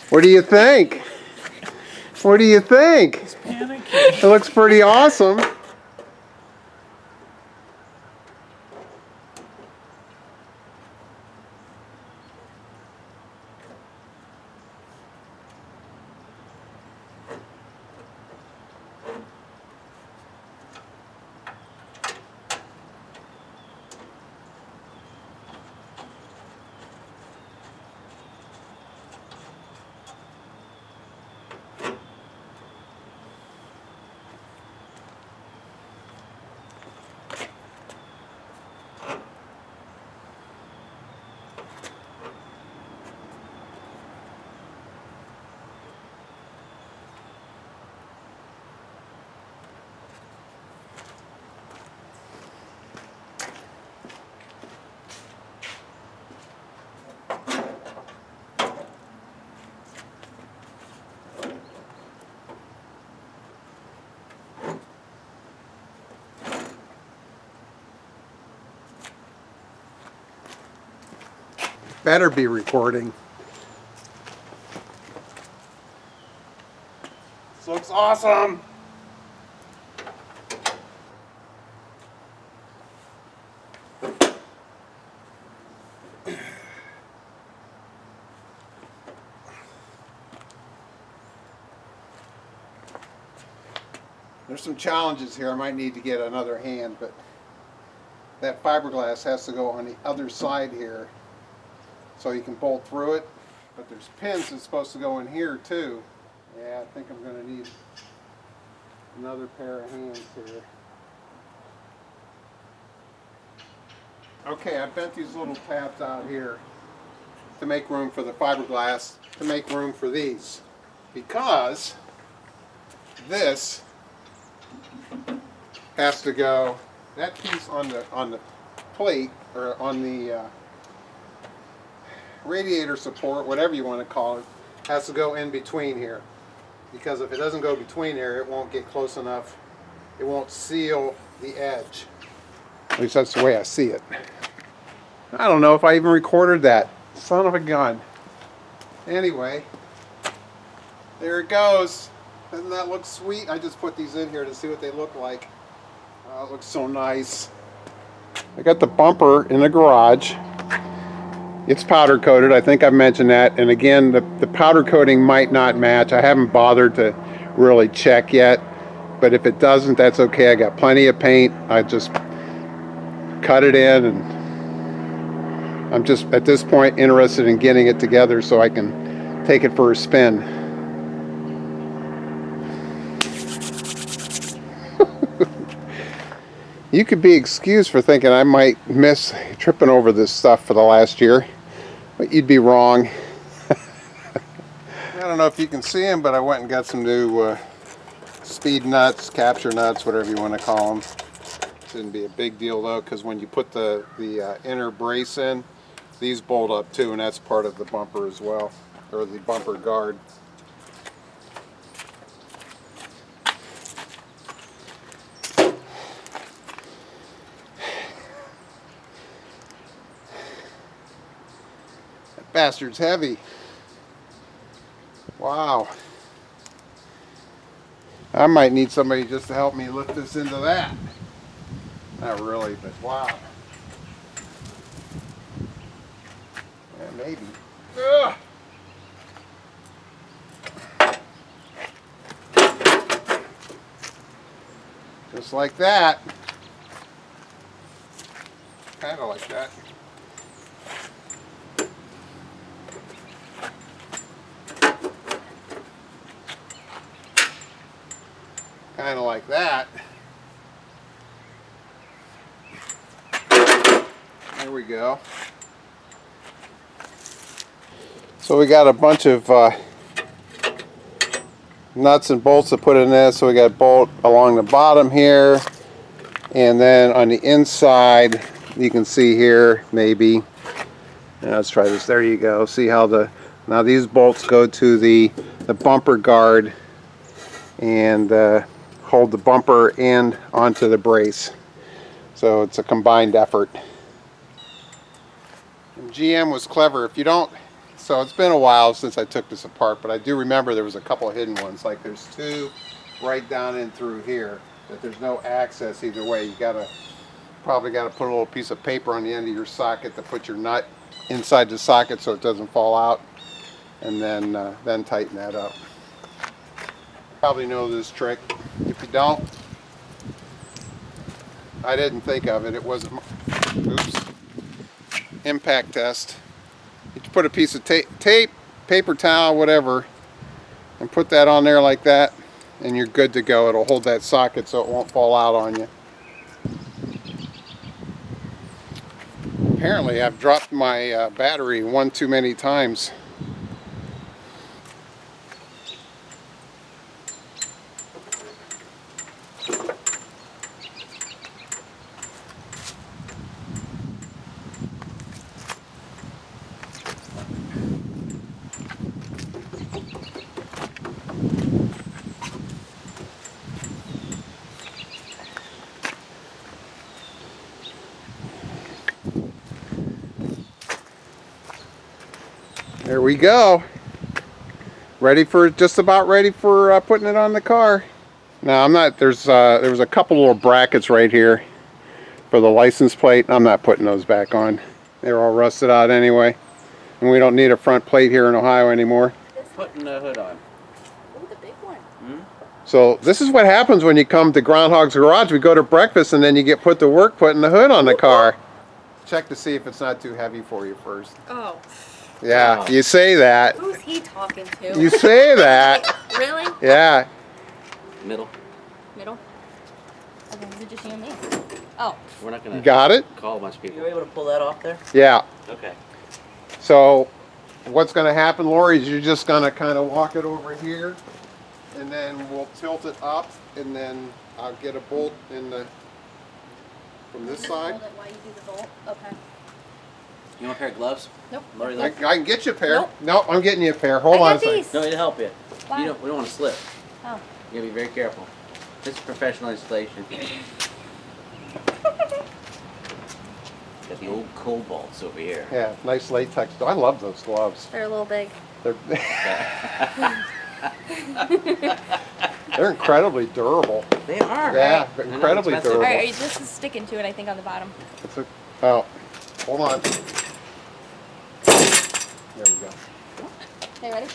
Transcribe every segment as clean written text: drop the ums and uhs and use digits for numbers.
What do you think? What do you think? He's panicking. It looks pretty awesome. Better be recording. This looks awesome. There's some challenges here. I might need to get another hand, but that fiberglass has to go on the other side here so you can bolt through it. But there's pins that's supposed to go in here too. Yeah, I think I'm going to need another pair of hands here. Okay, I bent these little tabs out here to make room for the fiberglass, to make room for these, because this has to go, that piece on the plate, or on the radiator support, whatever you want to call it, has to go in between here, because if it doesn't go between there, it won't get close enough, it won't seal the edge. At least that's the way I see it. I don't know if I even recorded that. Son of a gun. Anyway, there it goes. Doesn't that look sweet? I just put these in here to see what they look like. Oh, it looks so nice. I got the bumper in the garage. It's powder coated. I think I mentioned that. And again, the powder coating might not match. I haven't bothered to really check yet. But if it doesn't, that's okay. I got plenty of paint. I just cut it in, and I'm just at this point interested in getting it together so I can take it for a spin. You could be excused for thinking I might miss tripping over this stuff for the last year, but you'd be wrong. I don't know if you can see them, but I went and got some new speed nuts, capture nuts, whatever you want to call them. Shouldn't be a big deal though, because when you put the inner brace in, these bolt up too, and that's part of the bumper as well, or the bumper guard. That bastard's heavy. Wow. I might need somebody just to help me lift this into that. Not really, but wow. Yeah, maybe. Ugh. Just like that. Kind of like that. Kind of like that. There we go. So we got a bunch of nuts and bolts to put in this. So we got a bolt along the bottom here, and then on the inside you can see here, maybe. Now let's try this. There you go. See how now these bolts go to the bumper guard and hold the bumper and onto the brace. So it's a combined effort. And GM was clever. If you don't So it's been a while since I took this apart, but I do remember there was a couple of hidden ones. Like there's two right down in through here that there's no access either way. You probably gotta put a little piece of paper on the end of your socket to put your nut inside the socket so it doesn't fall out, and then tighten that up. Probably know this trick. If you don't, I didn't think of it. It wasn't. Oops. Impact test. You put a piece of tape, paper towel, whatever, and put that on there like that, and you're good to go. It'll hold that socket so it won't fall out on you. Apparently, I've dropped my battery one too many times. There we go. Just about ready for putting it on the car. Now I'm not. There was a couple little brackets right here for the license plate. I'm not putting those back on. They're all rusted out anyway, and we don't need a front plate here in Ohio anymore. Putting the hood on. Oh, the big one. Hmm? So this is what happens when you come to Groundhog's Garage. We go to breakfast and then you get put to work putting the hood on the car. Check to see if it's not too heavy for you first. Oh. Yeah, Wow. You say that. Who's he talking to? You say that. Really? Yeah. Middle. Middle? Okay, is it just you and me? Oh. We're not gonna You got it? call a bunch of people. You were able to pull that off there? Yeah. Okay. So what's going to happen, Lorie, is you're just going to kind of walk it over here, and then we'll tilt it up, and then I'll get a bolt from this side. Hold it while you do the bolt. Okay. You want a pair of gloves? Nope. Lorie, I look. can get you a pair. Nope. No, I'm getting you a pair. Hold I on a got second. these. No, it'll help you. Why? We don't want to slip. Oh. You gotta be very careful. This is professional installation. Got the old cobalts over here. Yeah, nice latex. I love those gloves. They're a little big. They're, they're incredibly durable. They are. Yeah, right? they're I know, incredibly expensive. durable. Alright, this is sticking to it, I think, on the bottom. Oh, hold on. There we go. Okay, ready?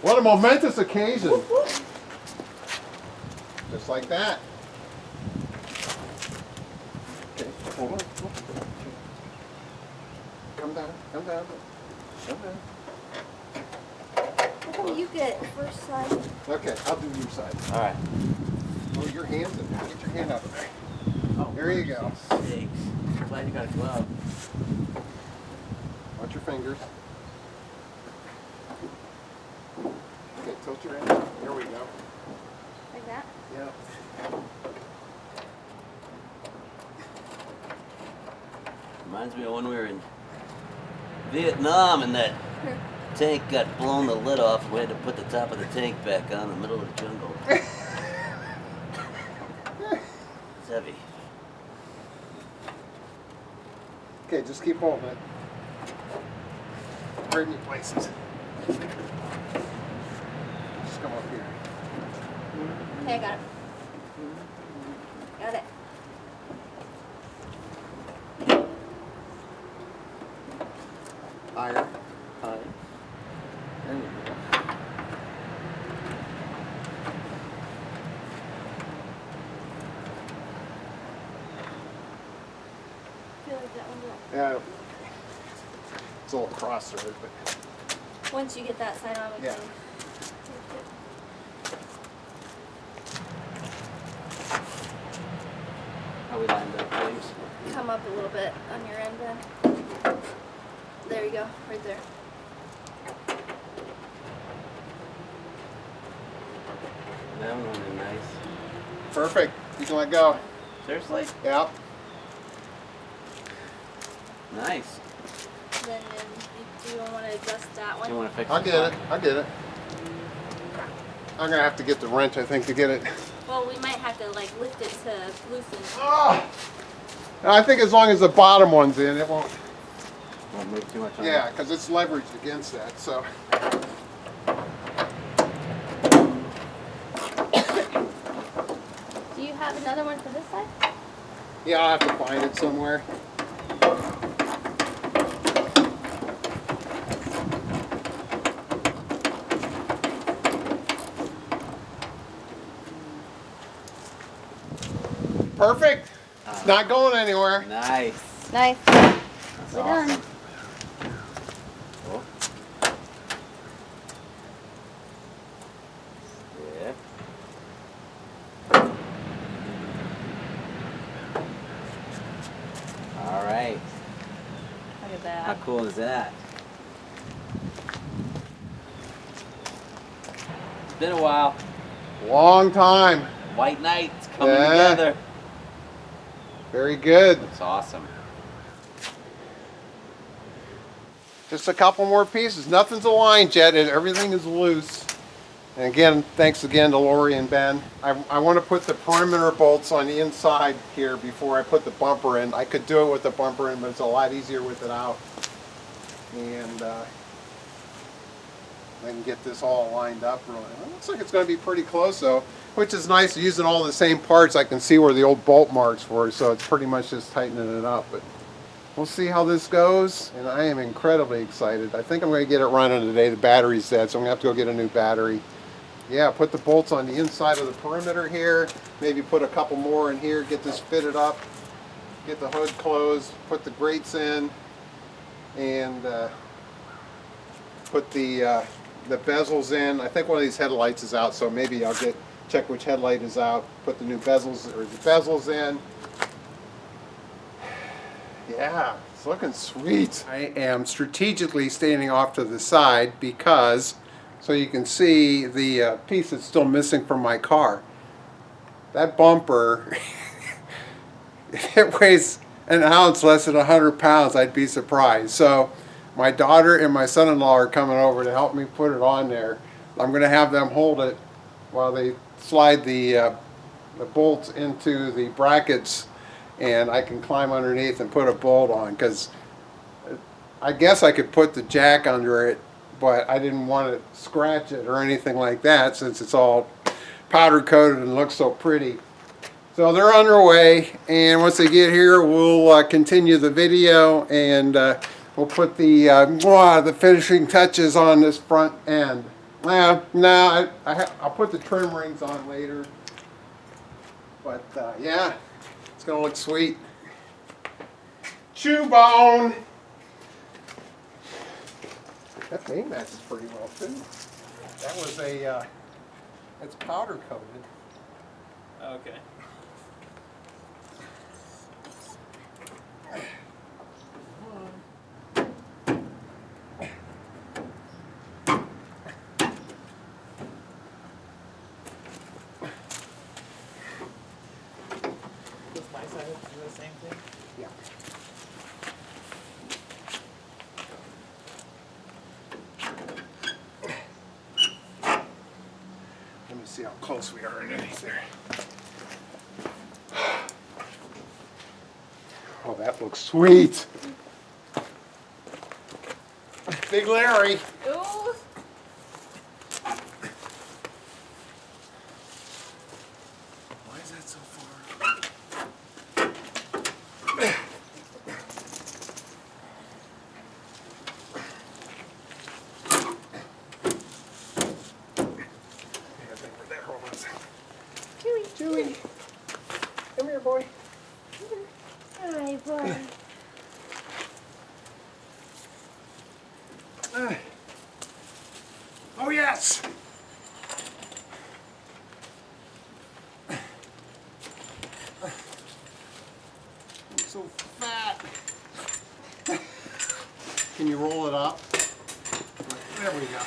What a momentous occasion. Just like that. Okay, hold on. Come down, come down, come down. Oh, you get first side. Okay, I'll do your side. All right. Oh, your hand's in there. Get your hand out of there. Oh, There you go. Sakes. Glad you got a glove. Watch your fingers. Okay, tilt your hand. There we go. Like that? Yeah. Reminds me of when we were in Vietnam and that tank got blown the lid off and we had to put the top of the tank back on in the middle of the jungle. It's heavy. Okay, just keep holding it. Hurting your places. Just come up here. Okay, I got it. Got it. Higher. There we go. I feel like that one will. Yeah. It's a little cross there, but Once you get that side on, we Yeah. can. How we lined up, James? Come up a little bit on your end then. There you go, right there. That one went in nice. perfect. You can let go. Seriously? Yep. Nice. Then do you want to adjust that one? You want to fix I'll the get it. front? I'll get it. I'm gonna have to get the wrench, I think, to get it. Well, we might have to like lift it to loosen. Oh! I think as long as the bottom one's in, it won't. Won't move too much on Yeah, because it's leveraged against that. So. Do you have another one for this side? Yeah, I'll have to find it somewhere. Perfect. It's not going anywhere. Nice. Nice. That's We're awesome. done. Cool. Yeah. All right. Look at How that. cool is that? It's been a while. Long time. White nights coming Yeah. together. Very good. It's awesome. Just a couple more pieces. Nothing's aligned yet. Everything is loose. And again, thanks again to Lorie and Ben. I want to put the perimeter bolts on the inside here before I put the bumper in. I could do it with the bumper in, but it's a lot easier with it out. And I can get this all lined up really. It looks like it's going to be pretty close though, which is nice. Using all the same parts, I can see where the old bolt marks were, so it's pretty much just tightening it up. But we'll see how this goes, and I am incredibly excited. I think I'm going to get it running today. The battery's dead, so I'm going to have to go get a new battery. Yeah, put the bolts on the inside of the perimeter here, maybe put a couple more in here, get this fitted up, get the hood closed, put the grates in, and put the bezels in. I think one of these headlights is out, so maybe I'll check which headlight is out, put the new bezels in. Yeah, it's looking sweet. I am strategically standing off to the side because, so you can see the piece that's still missing from my car. That bumper, if it weighs an ounce less than 100 pounds, I'd be surprised. So my daughter and my son-in-law are coming over to help me put it on there. I'm going to have them hold it while they slide the bolts into the brackets, and I can climb underneath and put a bolt on, because I guess I could put the jack under it, but I didn't want to scratch it or anything like that since it's all powder coated and looks so pretty. So they're underway, and once they get here we'll continue the video, and we'll put the finishing touches on this front end. I'll put the trim rings on later, but yeah, it's gonna look sweet. Chew bone. That paint matches pretty well too. That was it's powder coated. Okay. Does my side do the same thing? Yeah. Let me see how close we are underneath there. Oh, that looks sweet. Big Larry. Ooh. Why is that so far? I think we're there. Hold on a second. Chewie. Come here, boy. Hi, boy. Oh, yes. I'm so fat. Can you roll it up? There we go.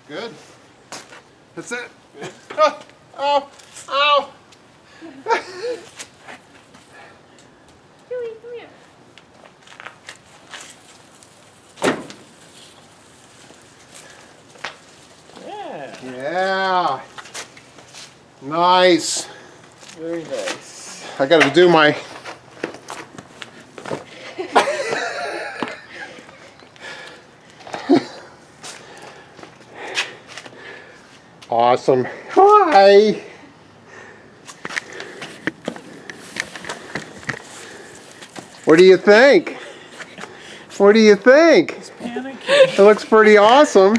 Good. That's it. Good. Oh, oh, ow. Chewie, come here. Yeah. Yeah. Nice. Very nice. I got to do my. Awesome. Hi. What do you think? What do you think? Panicking. It looks pretty awesome.